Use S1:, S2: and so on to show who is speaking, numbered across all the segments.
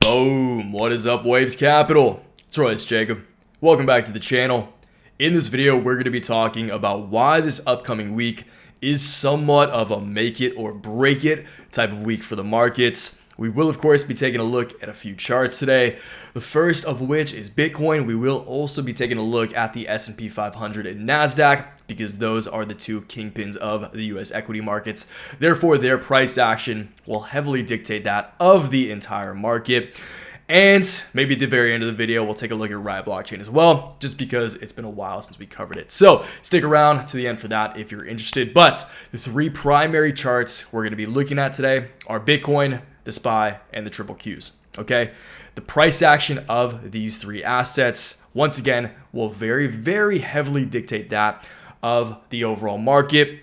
S1: Boom! What is up, Waves Capital? It's Royce Jacob. Welcome back to the channel. In this video, we're going to be talking about why this upcoming week is somewhat of a make it or break it type of week for the markets. We will, of course, be taking a look at a few charts today. The first of which is Bitcoin. We will also be taking a look at the S&P 500 and NASDAQ because those are the two kingpins of the US equity markets. Therefore, their price action will heavily dictate that of the entire market. And maybe at the very end of the video, we'll take a look at Riot Blockchain as well, just because it's been a while since we covered it. So stick around to the end for that if you're interested. But the three primary charts we're going to be looking at today are Bitcoin, the SPY, and the triple Qs. Okay, the price action of these three assets, once again, will very heavily dictate that of the overall market.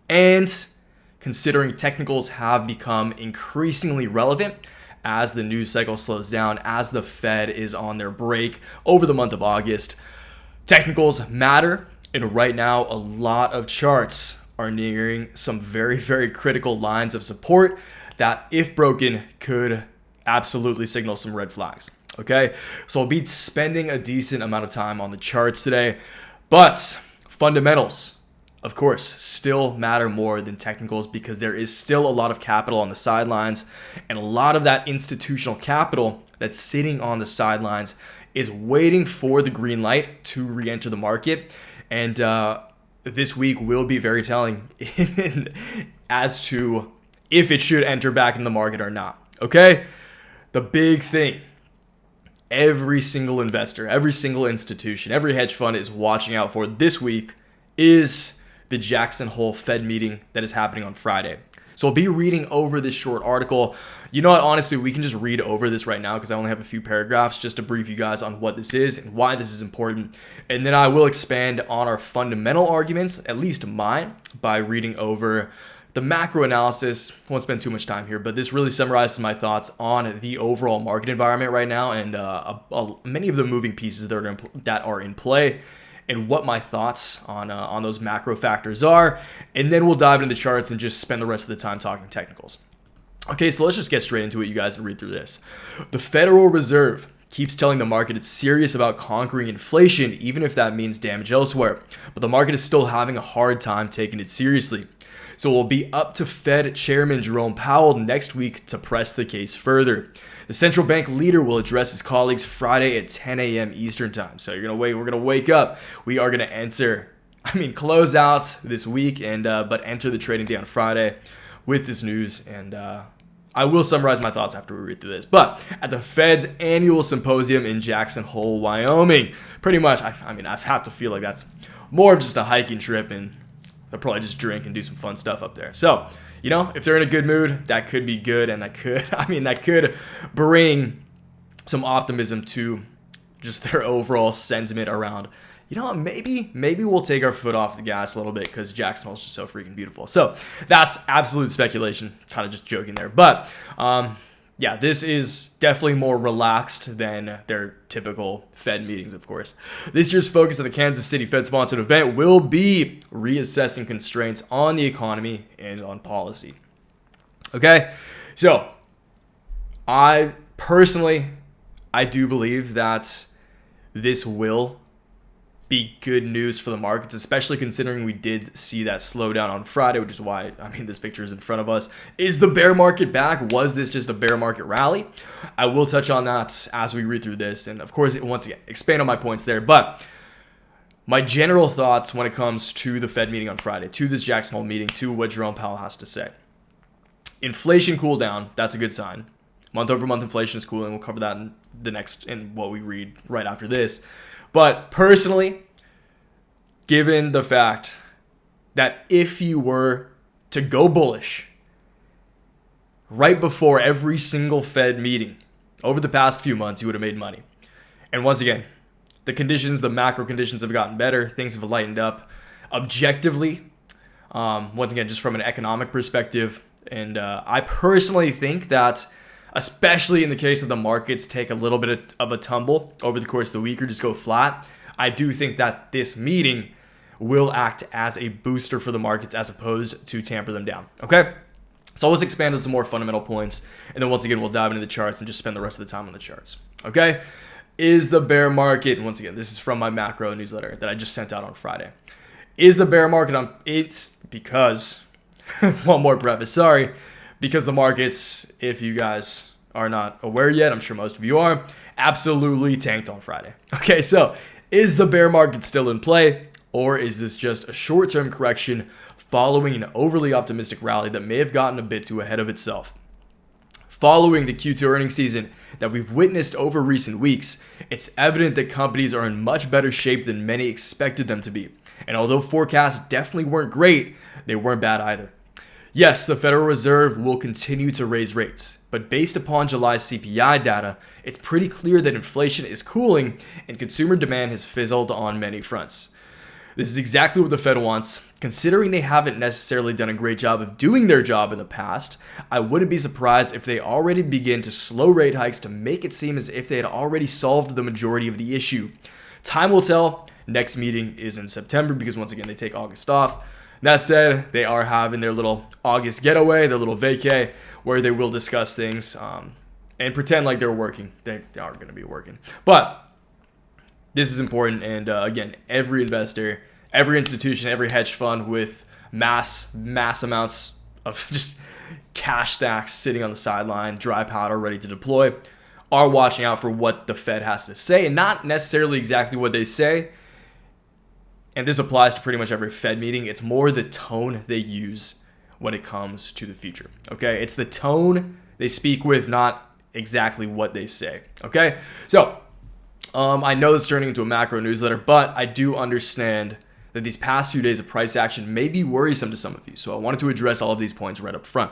S1: And considering technicals have become increasingly relevant as the news cycle slows down, as the Fed is on their break over the month of August, technicals matter. And right now, a lot of charts are nearing some very critical lines of support that, if broken, could absolutely signal some red flags. Okay, so I'll be spending a decent amount of time on the charts today, but fundamentals, of course, still matter more than technicals because there is still a lot of capital on the sidelines, and a lot of that institutional capital that's sitting on the sidelines is waiting for the green light to re-enter the market. And this week will be very telling as to if it should enter back in the market or not. Okay, the big thing every single investor, every single institution, every hedge fund is watching out for this week is the Jackson Hole Fed meeting that is happening on Friday. So I'll be reading over this short article. You know what, honestly, we can just read over this right now because I only have a few paragraphs just to brief you guys on what this is and why this is important. And then I will expand on our fundamental arguments, at least mine, by reading over the macro analysis. Won't spend too much time here, but this really summarizes my thoughts on the overall market environment right now and many of the moving pieces that are in play and what my thoughts on those macro factors are. And then we'll dive into the charts and just spend the rest of the time talking technicals. Okay, so let's just get straight into it, you guys, and read through this. The Federal Reserve keeps telling the market it's serious about conquering inflation, even if that means damage elsewhere. But the market is still having a hard time taking it seriously. So it will be up to Fed Chairman Jerome Powell next week to press the case further. The central bank leader will address his colleagues Friday at 10 a.m. Eastern time. So we're gonna wake up. We are gonna close out this week but enter the trading day on Friday with this news. And I will summarize my thoughts after we read through this. But at the Fed's annual symposium in Jackson Hole, Wyoming, pretty much, I have to feel like that's more of just a hiking trip, and they'll probably just drink and do some fun stuff up there. So, if they're in a good mood, that could be good, and that could bring some optimism to just their overall sentiment around, maybe we'll take our foot off the gas a little bit because Jackson Hole's just so freaking beautiful. So that's absolute speculation, kind of just joking there. But yeah, this is definitely more relaxed than their typical Fed meetings, of course. This year's focus of the Kansas City Fed-sponsored event will be reassessing constraints on the economy and on policy. Okay, so I do believe that this will be good news for the markets, especially considering we did see that slowdown on Friday, which is why, this picture is in front of us. Is the bear market back? Was this just a bear market rally? I will touch on that as we read through this, and of course, once again, expand on my points there. But my general thoughts when it comes to the Fed meeting on Friday, to this Jackson Hole meeting, to what Jerome Powell has to say. Inflation cool down, that's a good sign. Month-over-month inflation is cooling. We'll cover that in what we read right after this. But personally, given the fact that if you were to go bullish right before every single Fed meeting over the past few months, you would have made money. And once again, the macro conditions have gotten better. Things have lightened up objectively. Once again, just from an economic perspective. And I personally think that, especially in the case of the markets take a little bit of a tumble over the course of the week or just go flat, I do think that this meeting will act as a booster for the markets as opposed to tamper them down. Okay? So let's expand on some more fundamental points, and then once again, we'll dive into the charts and just spend the rest of the time on the charts. Okay? Is the bear market, once again, this is from my macro newsletter that I just sent out on Friday. Is the bear market on, it's because, one more preface, sorry, because the markets, if you guys are not aware yet, I'm sure most of you are, absolutely tanked on Friday. Okay, so is the bear market still in play, or is this just a short-term correction following an overly optimistic rally that may have gotten a bit too ahead of itself? Following the Q2 earnings season that we've witnessed over recent weeks, it's evident that companies are in much better shape than many expected them to be. And although forecasts definitely weren't great, they weren't bad either. Yes, the Federal Reserve will continue to raise rates, but based upon July's CPI data, it's pretty clear that inflation is cooling and consumer demand has fizzled on many fronts. This is exactly what the Fed wants. Considering they haven't necessarily done a great job of doing their job in the past, I wouldn't be surprised if they already begin to slow rate hikes to make it seem as if they had already solved the majority of the issue. Time will tell. Next meeting is in September because once again, they take August off. That said, they are having their little August getaway, their little vacay, where they will discuss things and pretend like they're working. They aren't going to be working. But this is important, and again, every investor, every institution, every hedge fund with mass amounts of just cash stacks sitting on the sideline, dry powder ready to deploy, are watching out for what the Fed has to say, and not necessarily exactly what they say. And this applies to pretty much every Fed meeting. It's more the tone they use when it comes to the future. Okay, it's the tone they speak with, not exactly what they say. Okay, so I know this is turning into a macro newsletter, but I do understand that these past few days of price action may be worrisome to some of you. So I wanted to address all of these points right up front.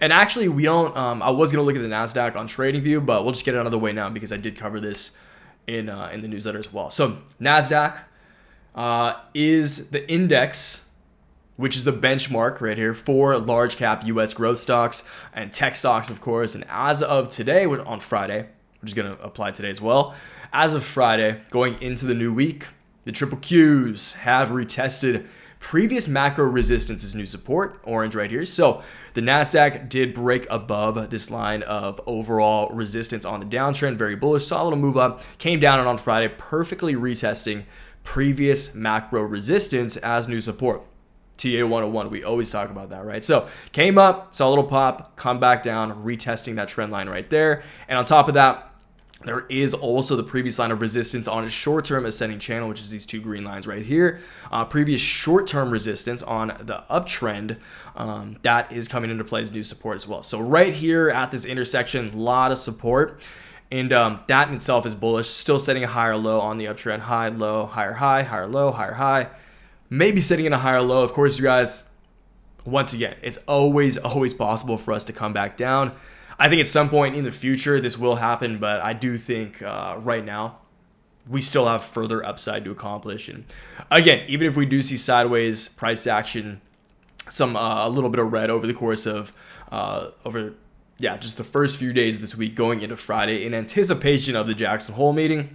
S1: And actually, we don't. I was going to look at the NASDAQ on TradingView, but we'll just get it out of the way now because I did cover this in the newsletter as well. So NASDAQ is the index, which is the benchmark right here for large cap US growth stocks and tech stocks, of course. And as of today, on Friday, which is going to apply today as well, as of Friday, going into the new week, the triple Qs have retested previous macro resistance as new support, orange right here. So the NASDAQ did break above this line of overall resistance on the downtrend, very bullish, saw a little move up, came down on Friday, perfectly retesting previous macro resistance as new support. TA 101, we always talk about that, right? So came up, saw a little pop, come back down, retesting that trend line right there. And on top of that, there is also the previous line of resistance on a short-term ascending channel, which is these two green lines right here. Previous short-term resistance on the uptrend that is coming into play as new support as well. So right here at this intersection, a lot of support. And that in itself is bullish. Still setting a higher low on the uptrend. High, low, higher low, higher high. Maybe setting in a higher low. Of course, you guys, once again, it's always possible for us to come back down. I think at some point in the future this will happen, but I do think right now we still have further upside to accomplish. And again, even if we do see sideways price action, a little bit of red over the course of just the first few days of this week going into Friday in anticipation of the Jackson Hole meeting,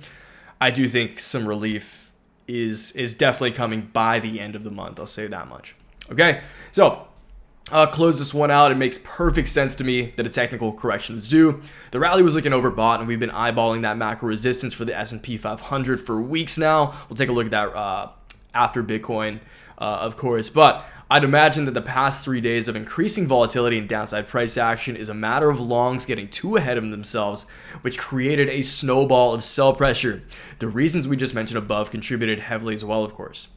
S1: I do think some relief is definitely coming by the end of the month. I'll say that much. Okay, so I'll close this one out. It makes perfect sense to me that a technical correction is due. The rally was looking overbought, and we've been eyeballing that macro resistance for the S&P 500 for weeks now. We'll take a look at that after Bitcoin, of course. But I'd imagine that the past 3 days of increasing volatility and downside price action is a matter of longs getting too ahead of themselves, which created a snowball of sell pressure. The reasons we just mentioned above contributed heavily as well, of course.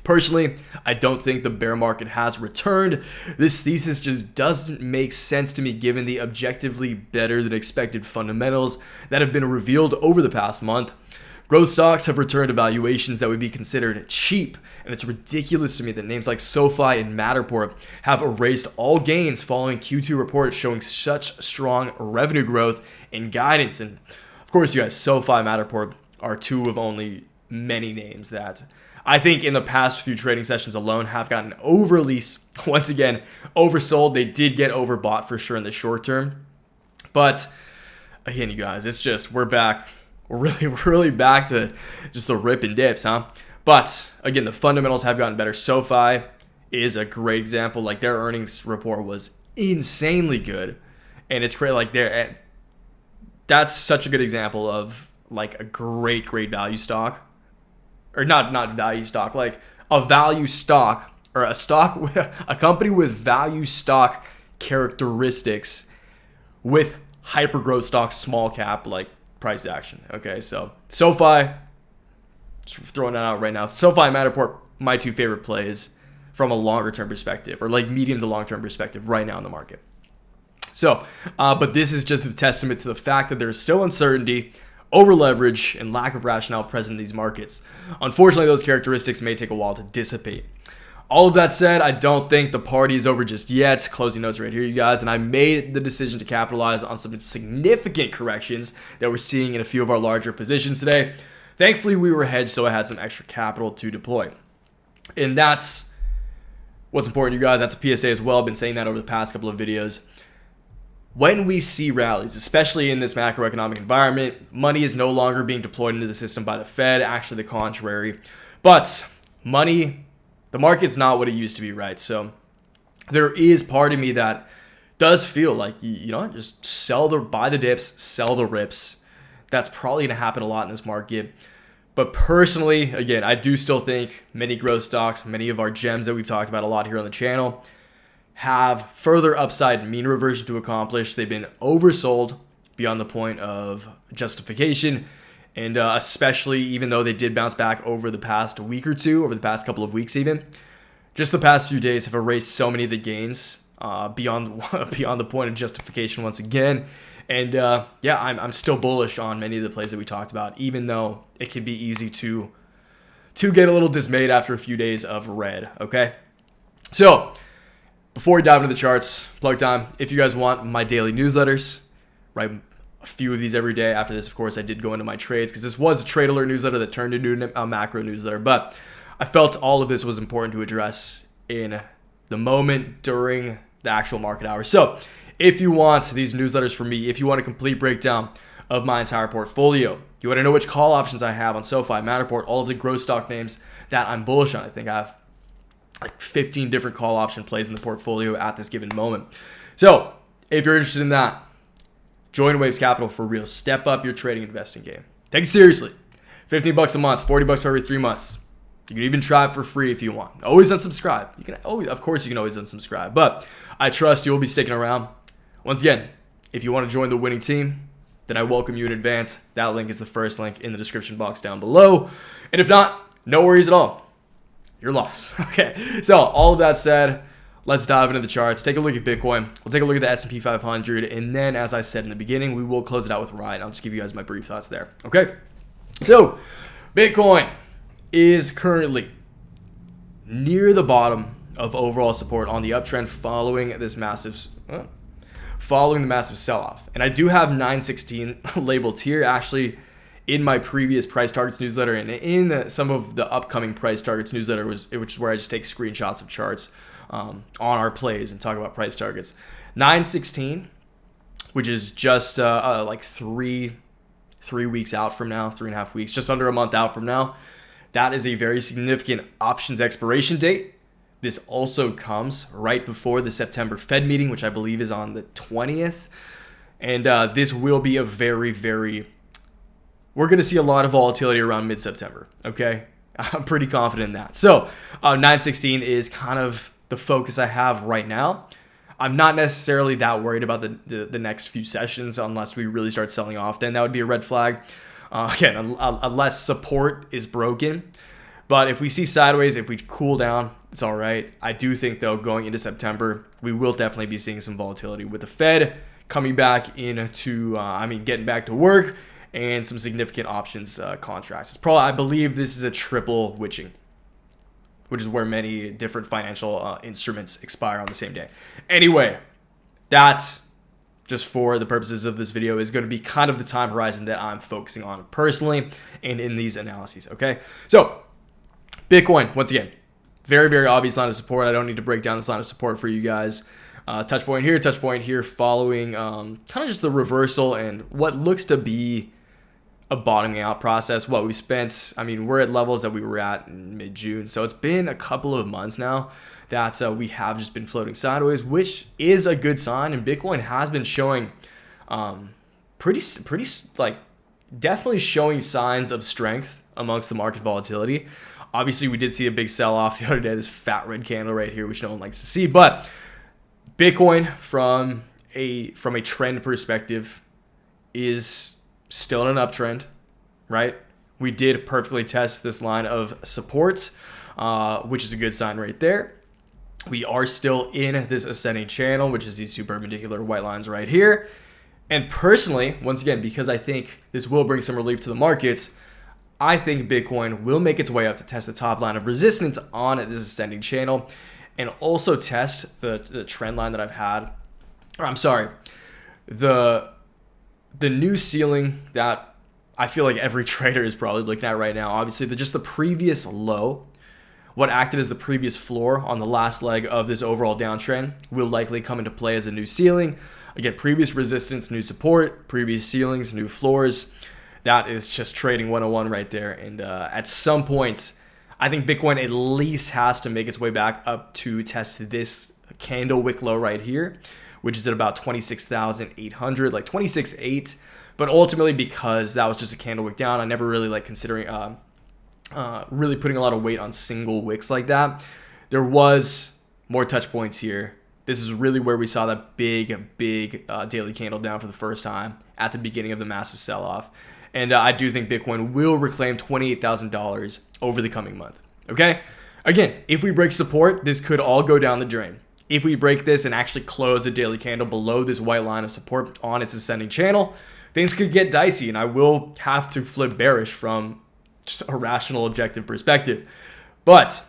S1: Personally, I don't think the bear market has returned. This thesis just doesn't make sense to me given the objectively better than expected fundamentals that have been revealed over the past month. Growth stocks have returned to valuations that would be considered cheap, and it's ridiculous to me that names like SoFi and Matterport have erased all gains following Q2 reports showing such strong revenue growth and guidance. And of course, you guys, SoFi, Matterport are two of only many names that I think in the past few trading sessions alone have gotten overly, once again, oversold. They did get overbought for sure in the short term. But again, you guys, it's just, we're back. We're really back to just the rip and dips, huh? But again, the fundamentals have gotten better. SoFi is a great example. Like their earnings report was insanely good, and it's great. Like there, that's such a good example of like a great value stock, or not value stock, like a value stock or a stock with a company with value stock characteristics with hyper growth stock small cap like price action. Okay, so SoFi, just throwing that out right now. SoFi and Matterport, my two favorite plays from a longer term perspective, or like medium to long term perspective right now in the market. So, but this is just a testament to the fact that there's still uncertainty, over leverage, and lack of rationale present in these markets. Unfortunately, those characteristics may take a while to dissipate. All of that said, I don't think the party is over just yet. Closing notes right here, you guys. And I made the decision to capitalize on some significant corrections that we're seeing in a few of our larger positions today. Thankfully, we were hedged, so I had some extra capital to deploy. And that's what's important, you guys. That's a PSA as well. I've been saying that over the past couple of videos. When we see rallies, especially in this macroeconomic environment, money is no longer being deployed into the system by the Fed. Actually, the contrary. But the market's not what it used to be, right? So there is part of me that does feel like, you know, just buy the dips, sell the rips. That's probably going to happen a lot in this market. But personally, again, I do still think many growth stocks, many of our gems that we've talked about a lot here on the channel, have further upside mean reversion to accomplish. They've been oversold beyond the point of justification. And especially even though they did bounce back over the past week or two, over the past couple of weeks even, just the past few days have erased so many of the gains beyond the point of justification once again. And yeah, I'm still bullish on many of the plays that we talked about, even though it can be easy to get a little dismayed after a few days of red, okay? So before we dive into the charts, plug time. If you guys want my daily newsletters, right? A few of these every day. After this, of course, I did go into my trades because this was a trade alert newsletter that turned into a macro newsletter. But I felt all of this was important to address in the moment during the actual market hours. So if you want these newsletters from me, if you want a complete breakdown of my entire portfolio, you want to know which call options I have on SoFi, Matterport, all of the growth stock names that I'm bullish on. I think I have like 15 different call option plays in the portfolio at this given moment. So if you're interested in that, join Waves Capital for real. Step up your trading investing game. Take it seriously. $15 a month, $40 for every 3 months. You can even try it for free if you want. Always unsubscribe. You can always, of course, you can always unsubscribe, but I trust you will be sticking around. Once again, if you want to join the winning team, then I welcome you in advance. That link is the first link in the description box down below. And if not, no worries at all. You're lost. Okay, so all of that said, let's dive into the charts. Take a look at Bitcoin. We'll take a look at the S&P 500. And then, as I said in the beginning, we will close it out with Riot. I'll just give you guys my brief thoughts there. Okay, so Bitcoin is currently near the bottom of overall support on the uptrend following this massive sell-off. And I do have 916 labeled here. Actually, in my previous price targets newsletter and in some of the upcoming price targets newsletter, which is where I just take screenshots of charts on our plays and talk about price targets. 916, which is just like three weeks out from now, 3.5 weeks, just under a month out from now. That is a very significant options expiration date. This also comes right before the September Fed meeting, which I believe is on the 20th. And this will be a we're going to see a lot of volatility around mid-September, okay? I'm pretty confident in that. So 916 is kind of the focus I have right now. I'm not necessarily that worried about the next few sessions unless we really start selling off. Then that would be a red flag. Again, unless support is broken. But if we see sideways, if we cool down, it's all right. I do think, though, going into September, we will definitely be seeing some volatility with the Fed coming back into, getting back to work and some significant options contracts. I believe this is a triple witching, which is where many different financial instruments expire on the same day. Anyway, that, just for the purposes of this video, is going to be kind of the time horizon that I'm focusing on personally and in these analyses, okay? So, Bitcoin, once again, very obvious line of support. I don't need to break down this line of support for you guys. Touch point here, following kind of just the reversal and what looks to be a bottoming out process. What we spent, I mean, we're at levels that we were at in mid-June. So it's been a couple of months now that we have just been floating sideways, which is a good sign. And Bitcoin has been showing pretty like definitely showing signs of strength amongst the market volatility. Obviously, we did see a big sell-off the other day, this fat red candle right here, which no one likes to see. But Bitcoin, from a trend perspective, is still in an uptrend, right? We did perfectly test this line of support, which is a good sign right there. We are still in this ascending channel, which is these two perpendicular white lines right here. And personally, once again, because I think this will bring some relief to the markets, I think Bitcoin will make its way up to test the top line of resistance on this ascending channel, and also test the trend line that I've had. Or I'm sorry, the new ceiling that I feel like every trader is probably looking at right now. Obviously, just the previous low, what acted as the previous floor on the last leg of this overall downtrend, will likely come into play as a new ceiling. Again, previous resistance, new support, previous ceilings, new floors. That is just trading 101 right there. And at some point, I think Bitcoin at least has to make its way back up to test this candle wick low right here, which is at about 26,800, like 26.8. But ultimately, because that was just a candle wick down, I never really like considering really putting a lot of weight on single wicks like that. There was more touch points here. This is really where we saw that big daily candle down for the first time at the beginning of the massive sell-off. And I do think Bitcoin will reclaim $28,000 over the coming month. Okay? Again, if we break support, this could all go down the drain. If we break this and actually close a daily candle below this white line of support on its ascending channel, things could get dicey, and I will have to flip bearish from just a rational, objective perspective. But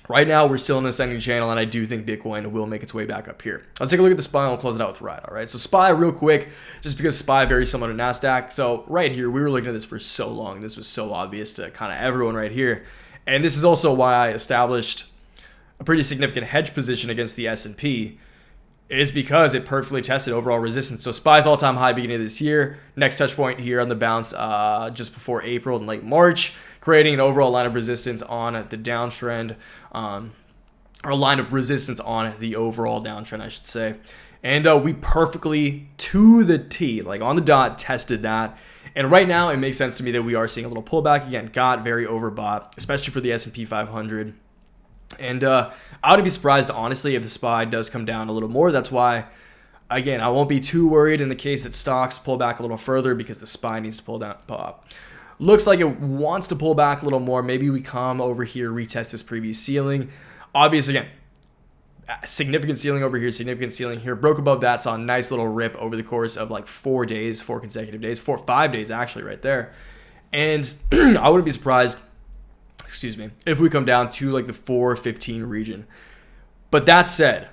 S1: right now, we're still in an ascending channel, and I do think Bitcoin will make its way back up here. Let's take a look at the SPY, and we'll close it out with Riot. All right, so SPY real quick, just because SPY very similar to NASDAQ. So right here, we were looking at this for so long. This was so obvious to kind of everyone right here. And this is also why I established a pretty significant hedge position against the S&P, is because it perfectly tested overall resistance. So SPY's all-time high beginning of this year. Next touch point here on the bounce just before April and late March, creating an overall line of resistance on the downtrend, or line of resistance on the overall downtrend, I should say. And we perfectly, to the T, like on the dot, tested that. And right now, it makes sense to me that we are seeing a little pullback. Again, got very overbought, especially for the S&P 500. And I would be surprised, honestly, if the SPY does come down a little more. That's why, again, I won't be too worried in the case that stocks pull back a little further, because the SPY needs to pull up. Looks like it wants to pull back a little more. Maybe we come over here, retest this previous ceiling. Obviously, again, significant ceiling over here, significant ceiling here. Broke above that, saw a nice little rip over the course of like 4 days, 4 consecutive days, 5 days actually right there. And I wouldn't be surprised, if we come down to like the 415 region. But that said,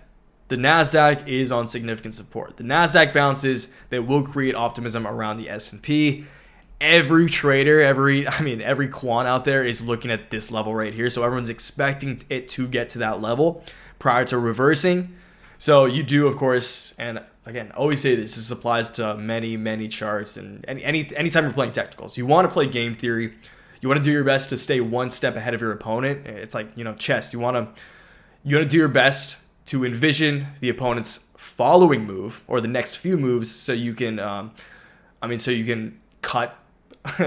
S1: the NASDAQ is on significant support. The NASDAQ bounces that will create optimism around the S&P. Every trader, every quant out there is looking at this level right here. So everyone's expecting it to get to that level prior to reversing. So you do, of course, and again, always say this applies to many charts, and anytime you're playing technicals. You want to play game theory. You want to do your best to stay one step ahead of your opponent. It's like, chess. You want to do your best to envision the opponent's following move or the next few moves, so you can, so you can cut.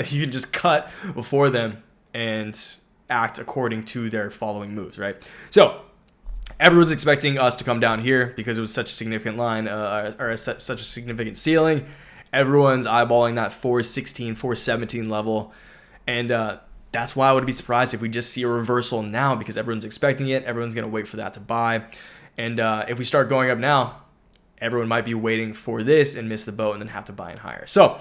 S1: You can just cut before them and act according to their following moves, right? So everyone's expecting us to come down here because it was such a significant line, such a significant ceiling. Everyone's eyeballing that 416, 417 level. And that's why I would be surprised if we just see a reversal now, because everyone's expecting it. Everyone's going to wait for that to buy. And if we start going up now, everyone might be waiting for this and miss the boat and then have to buy in higher. So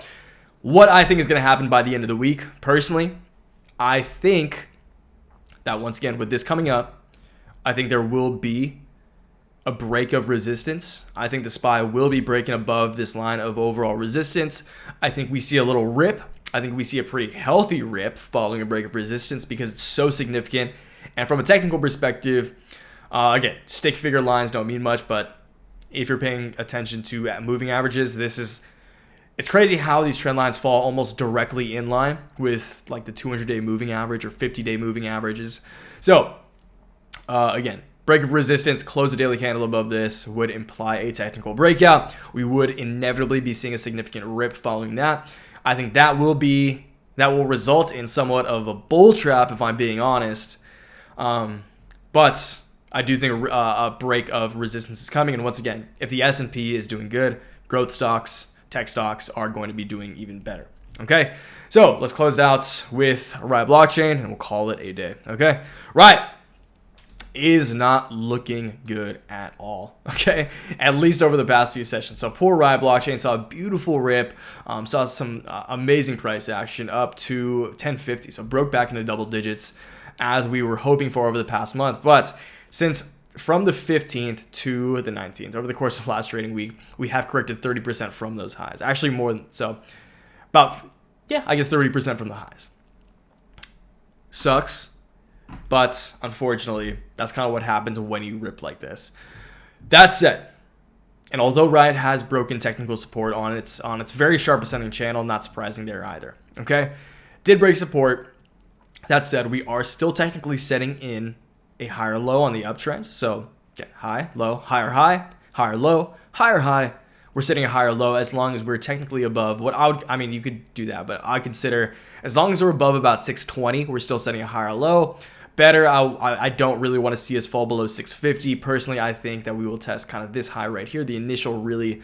S1: what I think is going to happen by the end of the week, personally, I think that once again, with this coming up, I think there will be a break of resistance. I think the SPY will be breaking above this line of overall resistance. I think we see a little rip. I think we see a pretty healthy rip following a break of resistance because it's so significant. And from a technical perspective, again, stick figure lines don't mean much, but if you're paying attention to moving averages, this is it's crazy how these trend lines fall almost directly in line with like the 200-day moving average or 50-day moving averages. So again, break of resistance, close the daily candle above this would imply a technical breakout. We would inevitably be seeing a significant rip following that. I think that will result in somewhat of a bull trap if I'm being honest. But I do think a break of resistance is coming. And once again, if the S&P is doing good, growth stocks, tech stocks are going to be doing even better. Okay, so let's close out with Riot Blockchain and we'll call it a day. Okay, Riot is not looking good at all. Okay, at least over the past few sessions. So poor Riot Blockchain saw a beautiful rip, saw some amazing price action up to 1050. So broke back into double digits as we were hoping for over the past month. But since from the 15th to the 19th, over the course of last trading week, we have corrected 30% from those highs. Actually more than, so about, yeah, I guess 30% from the highs. Sucks, but unfortunately, that's kind of what happens when you rip like this. That said, and although Riot has broken technical support on its very sharp ascending channel, not surprising there either, okay? Did break support. That said, we are still technically setting in a higher low on the uptrend. So again, high, low, higher low, higher high. We're setting a higher low as long as we're technically above what I mean, you could do that, but I consider as long as we're above about 620, we're still setting a higher low. Better, I don't really want to see us fall below 650. Personally, I think that we will test kind of this high right here, the initial really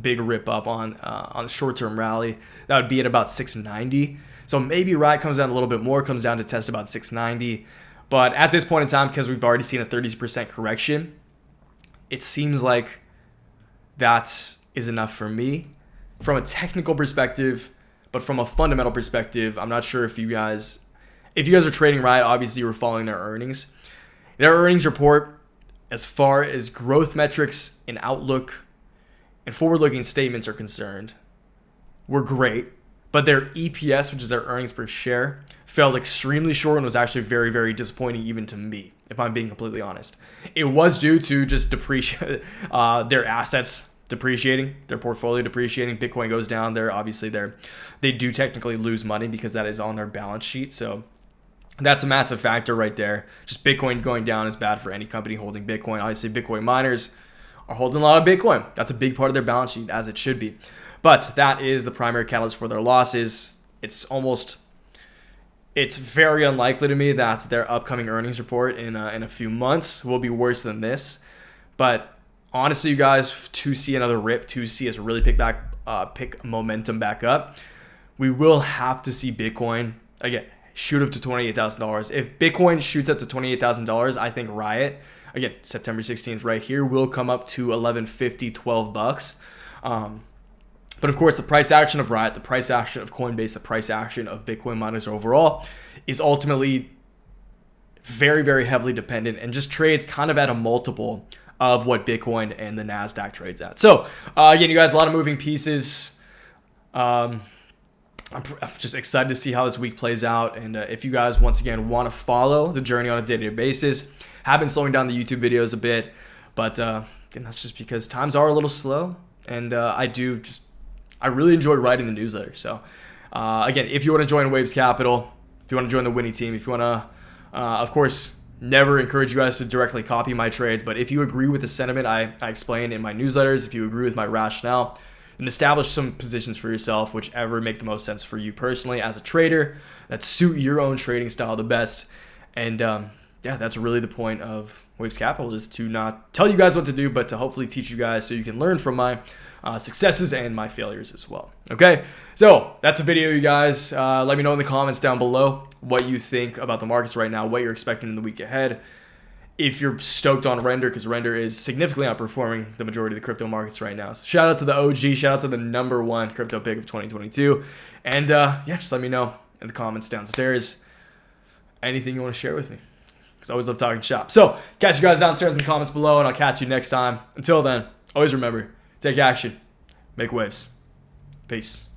S1: big rip up on a short-term rally. That would be at about 690. So maybe Riot comes down a little bit more, comes down to test about 690. But at this point in time, because we've already seen a 30% correction, it seems like that is enough for me from a technical perspective. But from a fundamental perspective, I'm not sure if you guys are trading Riot, obviously you were following their earnings. Their earnings report, as far as growth metrics and outlook and forward-looking statements are concerned, were great. But their EPS, which is their earnings per share, fell extremely short and was actually very, very disappointing even to me, if I'm being completely honest. It was due to just their assets depreciating, their portfolio depreciating. Bitcoin goes down there. Obviously, they do technically lose money because that is on their balance sheet. So that's a massive factor right there. Just Bitcoin going down is bad for any company holding Bitcoin. Obviously, Bitcoin miners are holding a lot of Bitcoin. That's a big part of their balance sheet, as it should be. But that is the primary catalyst for their losses. It's very unlikely to me that their upcoming earnings report in a few months will be worse than this. But honestly, you guys, to see another rip, to see us really pick momentum back up, we will have to see Bitcoin, again, shoot up to $28,000. If Bitcoin shoots up to $28,000, I think Riot, again, September 16th right here, will come up to $11.50, $12. But of course, the price action of Riot, the price action of Coinbase, the price action of Bitcoin miners overall is ultimately very, very heavily dependent and just trades kind of at a multiple of what Bitcoin and the NASDAQ trades at. So again, you guys, a lot of moving pieces. I'm just excited to see how this week plays out. And if you guys, once again, want to follow the journey on a day-to-day basis, have been slowing down the YouTube videos a bit. But again, that's just because times are a little slow. And I really enjoy writing the newsletter. So again, if you want to join Waves Capital, if you want to join the winning team, if you want to, of course, never encourage you guys to directly copy my trades. But if you agree with the sentiment I explain in my newsletters, if you agree with my rationale, then establish some positions for yourself, whichever make the most sense for you personally as a trader, that suit your own trading style the best. And yeah, that's really the point of Waves Capital, is to not tell you guys what to do, but to hopefully teach you guys so you can learn from my successes and my failures as well. Okay, so that's a video, you guys. Let me know in the comments down below what you think about the markets right now, what you're expecting in the week ahead. If you're stoked on Render, because Render is significantly outperforming the majority of the crypto markets right now. So shout out to the OG, shout out to the #1 crypto pick of 2022. And yeah, just let me know in the comments downstairs anything you want to share with me, because I always love talking shop. So catch you guys downstairs in the comments below, and I'll catch you next time. Until then, always remember, take action, make waves. Peace.